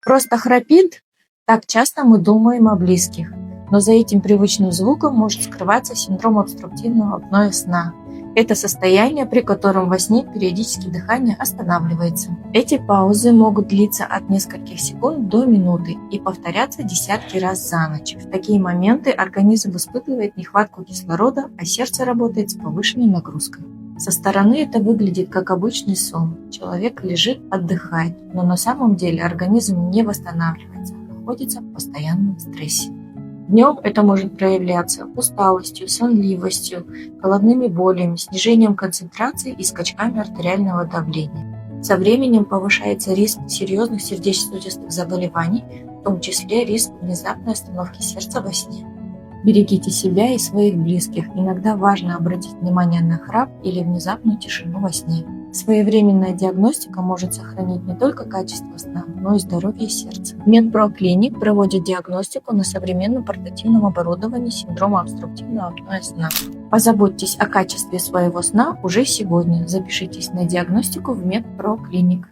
Просто храпит? Так часто мы думаем о близких. Но за этим привычным звуком может скрываться синдром обструктивного апноэ сна. Это состояние, при котором во сне периодически дыхание останавливается. Эти паузы могут длиться от нескольких секунд до минуты и повторяться десятки раз за ночь. В такие моменты организм испытывает нехватку кислорода, а сердце работает с повышенной нагрузкой. Со стороны это выглядит как обычный сон. Человек лежит, отдыхает, но на самом деле организм не восстанавливается, а находится в постоянном стрессе. Днем это может проявляться усталостью, сонливостью, головными болями, снижением концентрации и скачками артериального давления. Со временем повышается риск серьезных сердечно-сосудистых заболеваний, в том числе риск внезапной остановки сердца во сне. Берегите себя и своих близких. Иногда важно обратить внимание на храп или внезапную тишину во сне. Своевременная диагностика может сохранить не только качество сна, но и здоровье сердца. Медпро Клиник проводит диагностику на современном портативном оборудовании синдрома обструктивного апноэ сна. Позаботьтесь о качестве своего сна уже сегодня. Запишитесь на диагностику в Медпро Клиник.